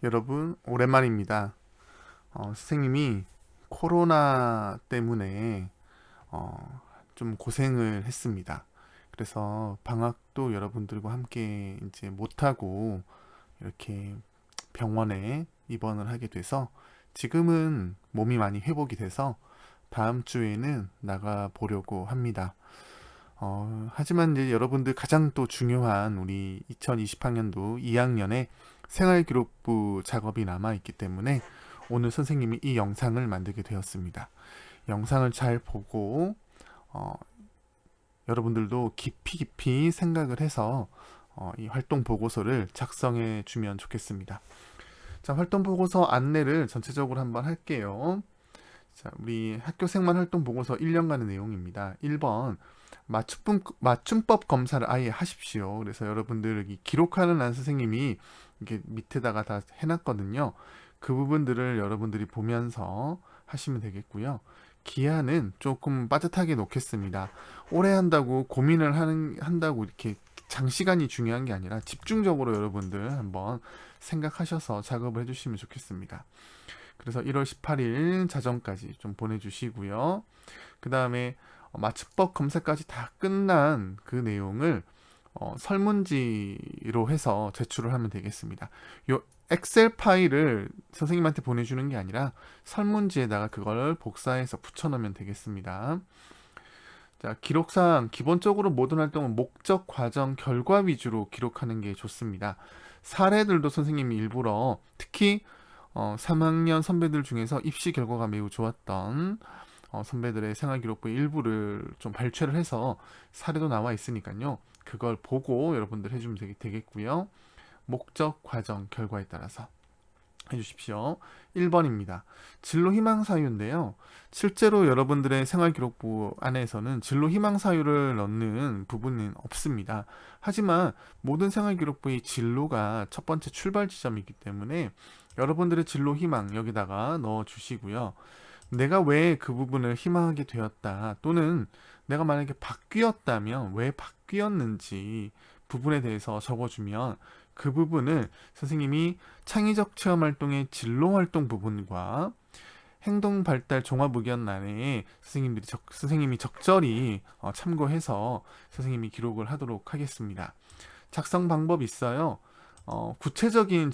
여러분, 오랜만입니다. 선생님이 코로나 때문에 좀 고생을 했습니다. 그래서 방학도 여러분들과 함께 이제 못하고 이렇게 병원에 입원을 하게 돼서 지금은 몸이 많이 회복이 돼서 다음 주에는 나가 보려고 합니다. 하지만 이제 여러분들 가장 또 중요한 우리 2020학년도 2학년에 생활기록부 작업이 남아있기 때문에 오늘 선생님이 이 영상을 만들게 되었습니다. 영상을 잘 보고 어, 여러분들도 깊이 생각을 해서 이 활동 보고서를 작성해 주면 좋겠습니다. 자, 활동 보고서 안내를 전체적으로 한번 할게요. 자, 우리 학교 생활 활동 보고서 1년간의 내용입니다. 1번 맞춤법 검사를 아예 하십시오. 그래서 여러분들 여기 기록하는 안 선생님이 이렇게 밑에다가 다 해놨거든요. 그 부분들을 여러분들이 보면서 하시면 되겠고요. 기한은 조금 빠듯하게 놓겠습니다. 오래 한다고 한다고 이렇게 장시간이 중요한 게 아니라 집중적으로 여러분들 한번 생각하셔서 작업을 해주시면 좋겠습니다. 그래서 1월 18일 자정까지 좀 보내주시고요. 그 다음에 맞춤법 검사까지 다 끝난 그 내용을 설문지로 해서 제출을 하면 되겠습니다. 요 엑셀 파일을 선생님한테 보내주는 게 아니라 설문지에다가 그걸 복사해서 붙여넣으면 되겠습니다. 자, 기록상 기본적으로 모든 활동은 목적, 과정, 결과 위주로 기록하는 게 좋습니다. 사례들도 선생님이 일부러 특히 3학년 선배들 중에서 입시 결과가 매우 좋았던 선배들의 생활기록부의 일부를 좀 발췌를 해서 사례도 나와 있으니까요. 그걸 보고 여러분들 해주면 되겠고요. 목적, 과정, 결과에 따라서 해주십시오. 1번입니다. 진로 희망 사유인데요. 실제로 여러분들의 생활기록부 안에서는 진로 희망 사유를 넣는 부분은 없습니다. 하지만 모든 생활기록부의 진로가 첫 번째 출발 지점이기 때문에 여러분들의 진로 희망 여기다가 넣어 주시고요. 내가 왜 그 부분을 희망하게 되었다 또는 내가 만약에 바뀌었다면 왜 바뀌었는지 부분에 대해서 적어주면 그 부분을 선생님이 창의적 체험 활동의 진로 활동 부분과 행동 발달 종합 의견란에 선생님이 적절히 참고해서 선생님이 기록을 하도록 하겠습니다. 작성 방법 있어요. 구체적인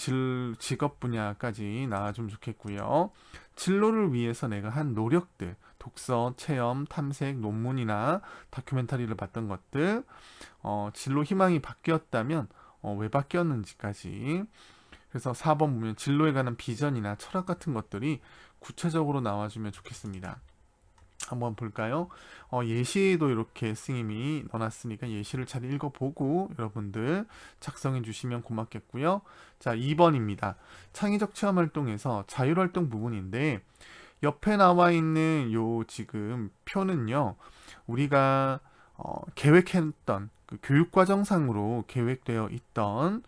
직업 분야까지 나와주면 좋겠고요. 진로를 위해서 내가 한 노력들, 독서, 체험, 탐색, 논문이나 다큐멘터리를 봤던 것들, 진로 희망이 바뀌었다면 왜 바뀌었는지까지. 그래서 4번 보면 진로에 관한 비전이나 철학 같은 것들이 구체적으로 나와주면 좋겠습니다. 한번 볼까요? 예시도 이렇게 스님이 넣어놨으니까 예시를 잘 읽어보고 여러분들 작성해 주시면 고맙겠고요. 자, 2번입니다. 창의적 체험 활동에서 자율활동 부분인데 옆에 나와 있는 요 지금 표는요. 우리가 계획했던 그 교육과정상으로 계획되어 있던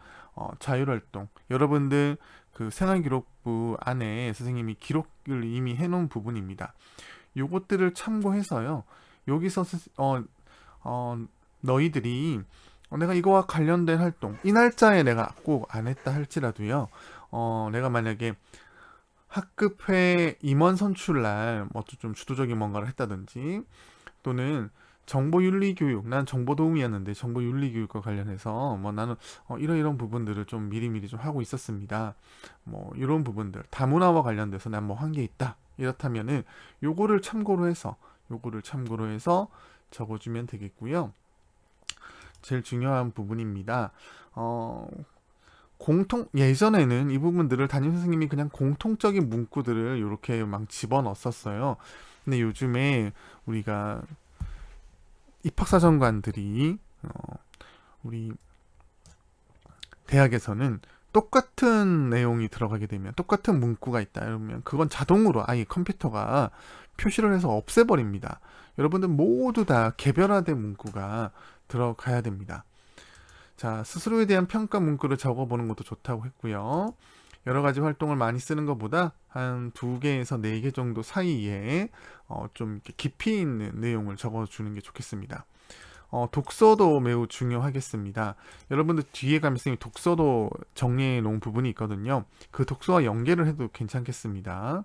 자율활동 여러분들 그 생활기록부 안에 선생님이 기록을 이미 해놓은 부분입니다. 요것들을 참고해서요. 여기서 너희들이 내가 이거와 관련된 활동 이 날짜에 내가 꼭 안 했다 할지라도요. 내가 만약에 학급회 임원 선출날 뭐 좀 주도적인 뭔가를 했다든지 또는 정보윤리교육, 난 정보도우미였는데 정보윤리교육과 관련해서 뭐 나는 이런 부분들을 좀 미리미리 좀 하고 있었습니다. 뭐 이런 부분들 다문화와 관련돼서 난 뭐 한 게 있다. 이렇다면은 요거를 참고로 해서 적어주면 되겠고요. 제일 중요한 부분입니다. 예전에는 이 부분들을 담임 선생님이 그냥 공통적인 문구들을 이렇게 막 집어넣었었어요. 근데 요즘에 우리가 입학사정관들이 우리 대학에서는 똑같은 내용이 들어가게 되면 똑같은 문구가 있다 이러면 그건 자동으로 아예 컴퓨터가 표시를 해서 없애버립니다. 여러분들 모두 다 개별화된 문구가 들어가야 됩니다. 자, 스스로에 대한 평가 문구를 적어보는 것도 좋다고 했고요. 여러 가지 활동을 많이 쓰는 것보다 한 2개에서 4개 정도 사이에 좀 이렇게 깊이 있는 내용을 적어주는 게 좋겠습니다. 독서도 매우 중요하겠습니다. 여러분들 뒤에 가면 선생님이 독서도 정리해 놓은 부분이 있거든요. 그 독서와 연계를 해도 괜찮겠습니다.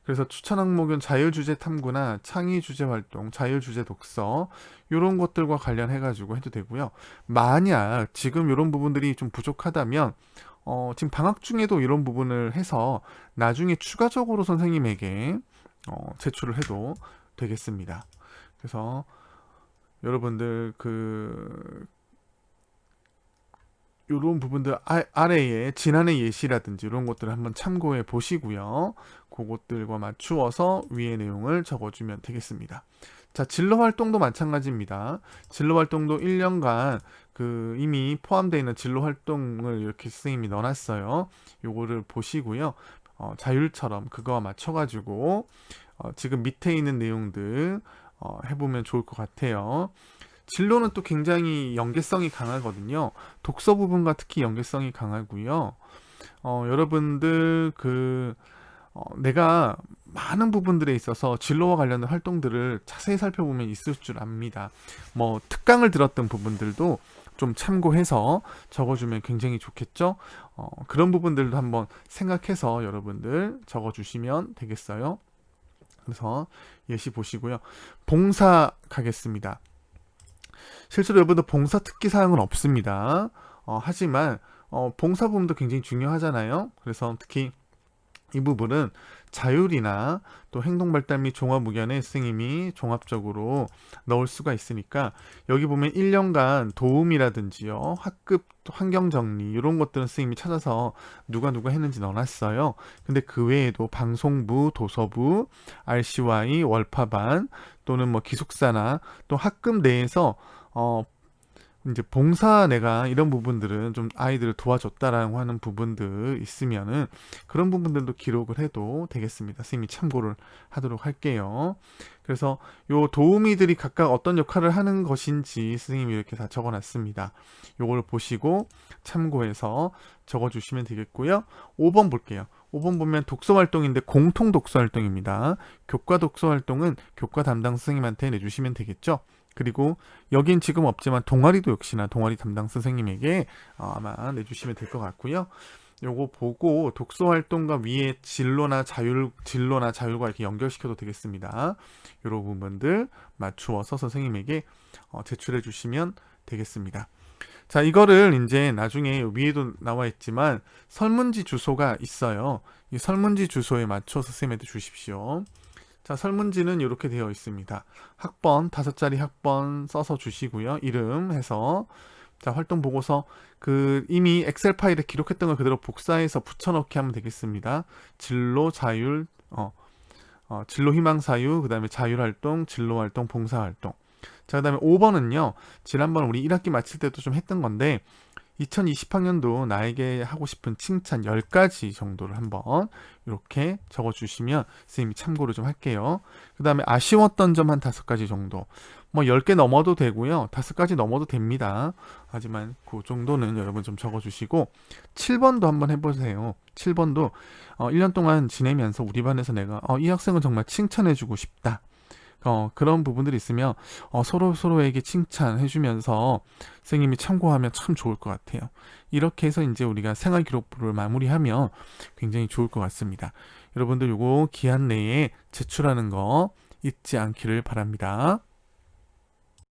그래서 추천 항목은 자율주제 탐구나 창의주제 활동, 자율주제 독서 이런 것들과 관련해 가지고 해도 되고요. 만약 지금 이런 부분들이 좀 부족하다면 지금 방학 중에도 이런 부분을 해서 나중에 추가적으로 선생님에게 제출을 해도 되겠습니다. 그래서 여러분들 이런 부분들 아래에 지난해 예시라든지 이런 것들을 한번 참고해 보시고요. 그것들과 맞추어서 위의 내용을 적어주면 되겠습니다. 자, 진로 활동도 마찬가지입니다. 진로 활동도 1년간 이미 포함되어 있는 진로 활동을 이렇게 선생님이 넣어놨어요. 요거를 보시고요. 자율처럼 그거와 맞춰가지고 지금 밑에 있는 내용들 해보면 좋을 것 같아요. 진로는 또 굉장히 연계성이 강하거든요. 독서 부분과 특히 연계성이 강하고요. 여러분들 내가 많은 부분들에 있어서 진로와 관련된 활동들을 자세히 살펴보면 있을 줄 압니다. 뭐 특강을 들었던 부분들도 좀 참고해서 적어주면 굉장히 좋겠죠. 그런 부분들도 한번 생각해서 여러분들 적어주시면 되겠어요. 그래서 예시 보시고요. 봉사 가겠습니다. 실제로 여러분들 봉사 특기 사항은 없습니다. 하지만 봉사 부분도 굉장히 중요하잖아요. 그래서 특히 이 부분은 자율이나 또 행동발달 및 종합의견에 선생님이 종합적으로 넣을 수가 있으니까 여기 보면 1년간 도움이라든지요, 학급 환경정리 이런 것들은 선생님이 찾아서 누가 했는지 넣어놨어요. 근데 그 외에도 방송부, 도서부, RCY, 월파반 또는 뭐 기숙사나 또 학급 내에서 이제 봉사 내가 이런 부분들은 좀 아이들을 도와줬다라고 하는 부분들 있으면은 그런 부분들도 기록을 해도 되겠습니다. 선생님이 참고를 하도록 할게요. 그래서 요 도우미들이 각각 어떤 역할을 하는 것인지 선생님이 이렇게 다 적어놨습니다. 요걸 보시고 참고해서 적어주시면 되겠고요. 5번 볼게요. 5번 보면 독서활동인데 공통 독서활동입니다. 교과 독서활동은 교과 담당 선생님한테 내주시면 되겠죠. 그리고 여긴 지금 없지만 동아리도 역시나 동아리 담당 선생님에게 아마 내주시면 될 것 같고요. 요거 보고 독서활동과 위에 진로나 자율과 이렇게 연결시켜도 되겠습니다. 요런 부분들 맞추어서 선생님에게 제출해 주시면 되겠습니다. 자, 이거를 이제 나중에 위에도 나와 있지만 설문지 주소가 있어요. 이 설문지 주소에 맞춰서 선생님한테 주십시오. 자, 설문지는 이렇게 되어 있습니다. 학번, 5자리 학번 써서 주시고요. 이름 해서 자, 활동 보고서 이미 엑셀 파일에 기록했던 걸 그대로 복사해서 붙여넣기 하면 되겠습니다. 진로, 자율, 진로 희망 사유, 그 다음에 자율활동, 진로활동, 봉사활동. 자, 그 다음에 5번은요. 지난번 우리 1학기 마칠 때도 좀 했던 건데 2020학년도 나에게 하고 싶은 칭찬 10가지 정도를 한번 이렇게 적어주시면 선생님이 참고를 좀 할게요. 그 다음에 아쉬웠던 점 한 5가지 정도. 뭐 10개 넘어도 되고요. 5가지 넘어도 됩니다. 하지만 그 정도는 여러분 좀 적어주시고 7번도 한번 해보세요. 7번도 1년 동안 지내면서 우리 반에서 내가 이 학생은 정말 칭찬해주고 싶다. 그런 부분들이 있으면 서로에게 칭찬해주면서 선생님이 참고하면 참 좋을 것 같아요. 이렇게 해서 이제 우리가 생활기록부를 마무리하면 굉장히 좋을 것 같습니다. 여러분들 요거 기한 내에 제출하는 거 잊지 않기를 바랍니다.